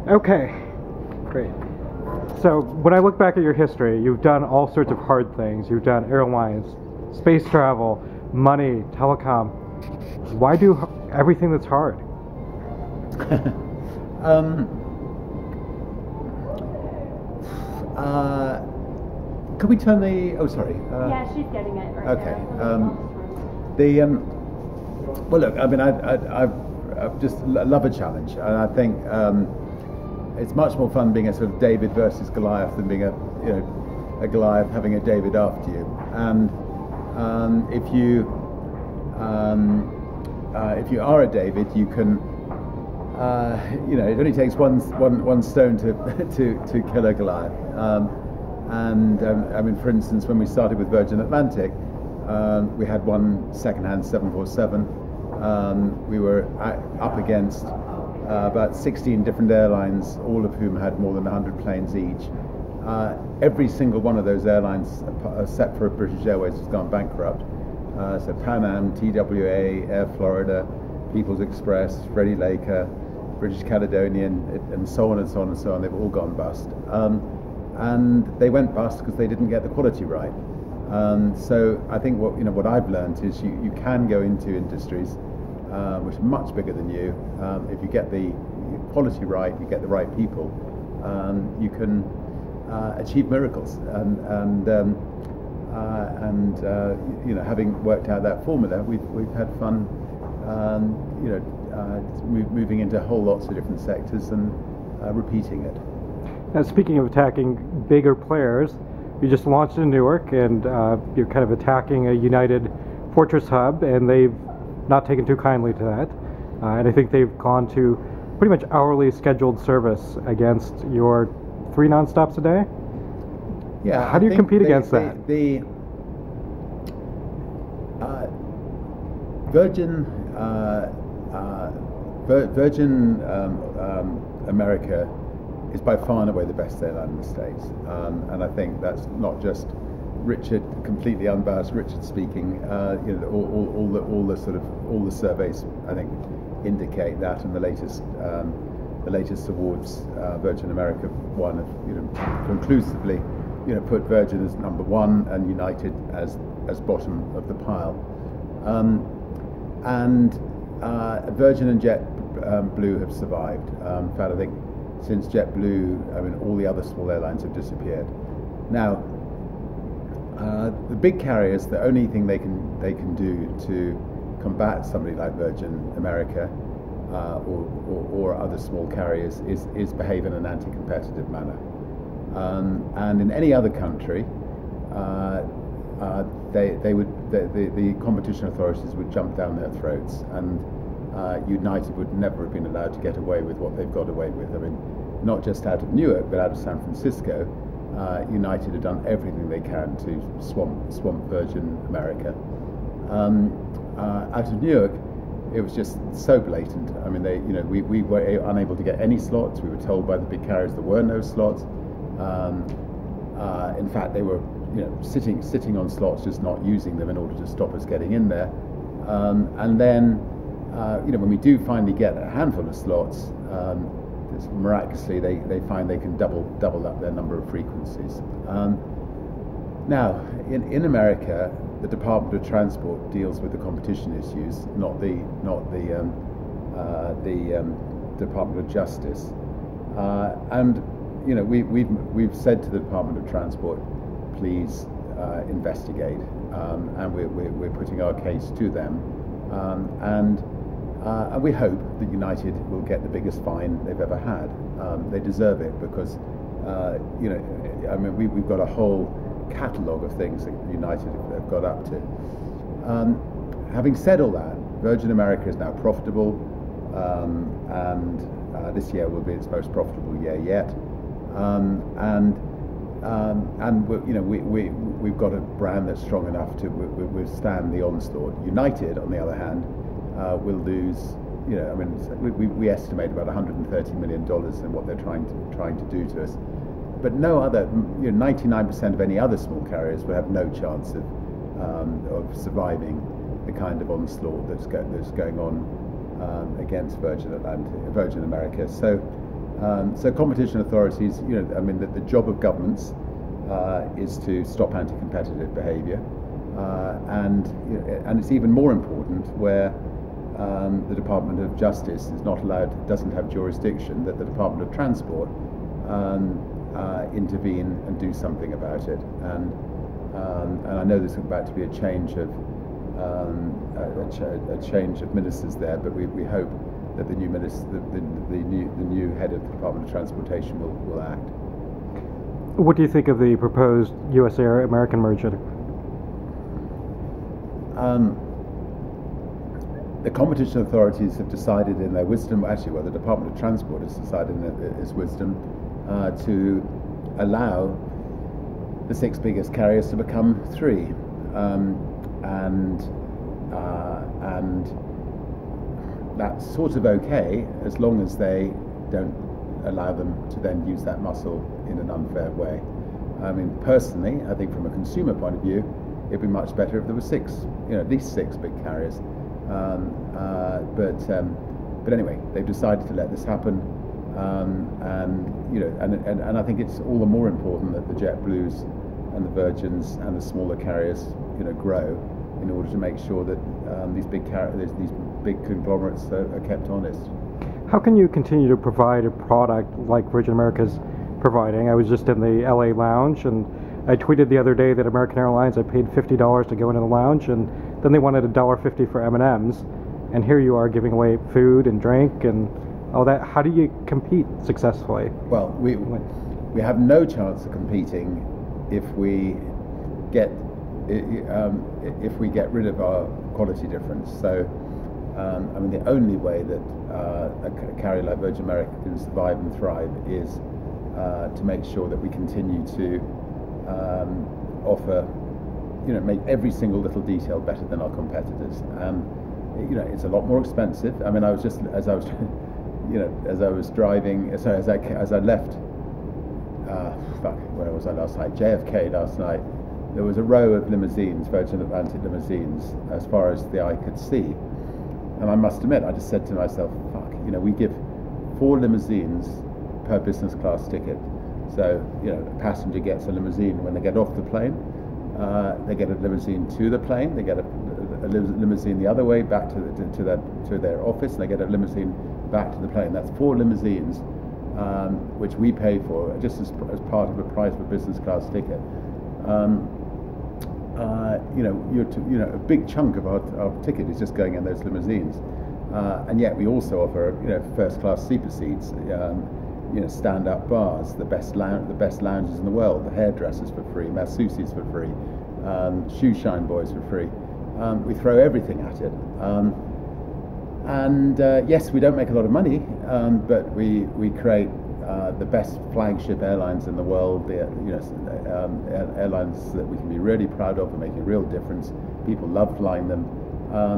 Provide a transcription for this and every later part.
Okay, great. So when I look back at your history, you've done all sorts of hard things. You've done airlines, space travel, money, telecom. Why do everything that's hard? Could we turn the? Oh, sorry. Yeah, she's getting it right Okay. there. Well, look. I mean, I just love a challenge, and I think it's much more fun being a sort of David versus Goliath than being a Goliath having a David after you. And if you are a David, you can. It only takes one stone to kill a Goliath. I mean, for instance, when we started with Virgin Atlantic, we had one second-hand 747. We were up against about 16 different airlines, all of whom had more than 100 planes each. Every single one of those airlines, except for British Airways, has gone bankrupt. So Pan Am, TWA, Air Florida, People's Express, Freddie Laker, British Caledonian, and so on and so on and so on. They've all gone bust. And they went bust because they didn't get the quality right. So I think what I've learned is you can go into industries which are much bigger than you. If you get the quality right, you get the right people, you can achieve miracles. And having worked out that formula, we've had fun. Moving into whole lots of different sectors and repeating it. Now, speaking of attacking bigger players, you just launched in Newark, and you're kind of attacking a United Fortress hub, and they've not taken too kindly to that. And I think they've gone to pretty much hourly scheduled service against your 3 nonstops a day. Yeah. How do you compete against that? Virgin America is by far and away the best airline in the States, and I think that's not just Richard, completely unbiased Richard speaking. All the surveys I think indicate that, and the latest awards Virgin America won have conclusively put Virgin as number 1 and United as bottom of the pile. And Virgin and JetBlue have survived. In fact, I think since JetBlue, all the other small airlines have disappeared. Now, the big carriers, the only thing they can do to combat somebody like Virgin America or other small carriers is behave in an anti-competitive manner. And in any other country, the competition authorities would jump down their throats, and United would never have been allowed to get away with what they've got away with. Not just out of Newark, but out of San Francisco, United have done everything they can to swamp Virgin America. Out of Newark, it was just so blatant. We were unable to get any slots. We were told by the big carriers there were no slots. In fact, they were sitting on slots, just not using them in order to stop us getting in there. And then, when we do finally get a handful of slots, miraculously they find they can double up their number of frequencies. Now, in America, the Department of Transport deals with the competition issues, not the Department of Justice. We've said to the Department of Transport, please investigate, and we're putting our case to them, and we hope that United will get the biggest fine they've ever had. They deserve it because we've got a whole catalogue of things that United have got up to. Having said all that, Virgin America is now profitable, and this year will be its most profitable year yet. We've got a brand that's strong enough to withstand the onslaught. United, on the other hand, will lose. We estimate about $130 million in what they're trying to do to us. But no other, 99% of any other small carriers will have no chance of surviving the kind of onslaught that's going on against Virgin America. So So competition authorities, I mean, the job of governments is to stop anti-competitive behaviour, and it's even more important where the Department of Justice is not allowed, doesn't have jurisdiction, that the Department of Transport intervene and do something about it. And I know there's about to be a change of ministers there, but we hope that the new minister, the new head of the Department of Transportation will act. What do you think of the proposed U.S. Air American merger? The competition authorities have decided in their wisdom, actually, well, the Department of Transport has decided in its wisdom to allow the 6 biggest carriers to become 3, and that's sort of okay as long as they don't allow them to then use that muscle in an unfair way. I mean, personally, I think from a consumer point of view, it'd be much better if there were 6, at least 6 big carriers. But anyway, they've decided to let this happen, and I think it's all the more important that the JetBlues and the Virgins and the smaller carriers, grow in order to make sure that these big conglomerates are kept honest. How can you continue to provide a product like Virgin America's providing? I was just in the LA lounge, and I tweeted the other day that American Airlines, I paid $50 to go into the lounge, and then they wanted $1.50 for M&Ms, and here you are giving away food and drink and all that. How do you compete successfully? Well, we have no chance of competing if we get rid of our quality difference. So, I mean, the only way that a carrier like Virgin America can survive and thrive is to make sure that we continue to offer, make every single little detail better than our competitors. It's a lot more expensive. I mean, as I was driving, as I left, where was I last night? JFK last night. There was a row of limousines, Virgin Atlantic limousines, as far as the eye could see. And I must admit, I just said to myself, we give 4 limousines per business class ticket. So, a passenger gets a limousine when they get off the plane. They get a limousine to the plane. They get a limousine the other way back to their office. And they get a limousine back to the plane. That's 4 limousines, which we pay for just as part of the price of a business class ticket. A big chunk of our ticket is just going in those limousines, and yet we also offer, first-class sleeper seats, stand-up bars, the best lounges in the world, the hairdressers for free, masseuses for free, shoe shine boys for free. We throw everything at it, and yes, we don't make a lot of money, but we create the best flagship airlines in the world, airlines that we can be really proud of and make a real difference. People love flying them, I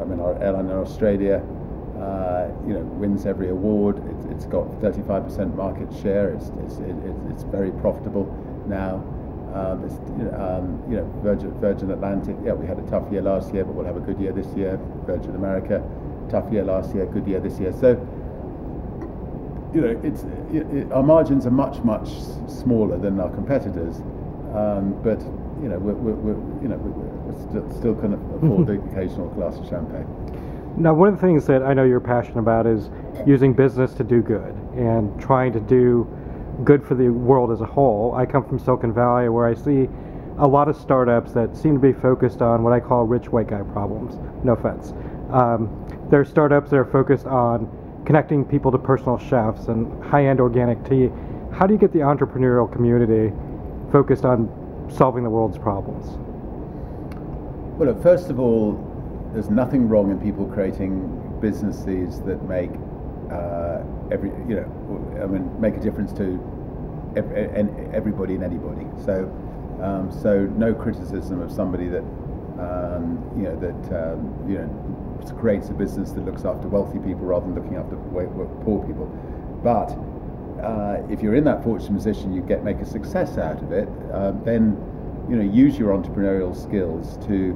mean, our airline in Australia, wins every award. It's got 35% market share. It's very profitable now. Virgin Atlantic. Yeah, we had a tough year last year, but we'll have a good year this year. Virgin America. Tough year last year, good year this year. So, our margins are much smaller than our competitors, but we're still can afford the occasional glass of champagne. Now, one of the things that I know you're passionate about is using business to do good and trying to do good for the world as a whole. I come from Silicon Valley, where I see a lot of startups that seem to be focused on what I call rich white guy problems. No offense. There are startups that are focused on connecting people to personal chefs and high-end organic tea. How do you get the entrepreneurial community focused on solving the world's problems? Well, look, first of all, there's nothing wrong in people creating businesses that make make a difference to everybody and anybody. So no criticism of somebody that creates a business that looks after wealthy people rather than looking after poor people. But if you're in that fortunate position, you make a success out of it. Then use your entrepreneurial skills to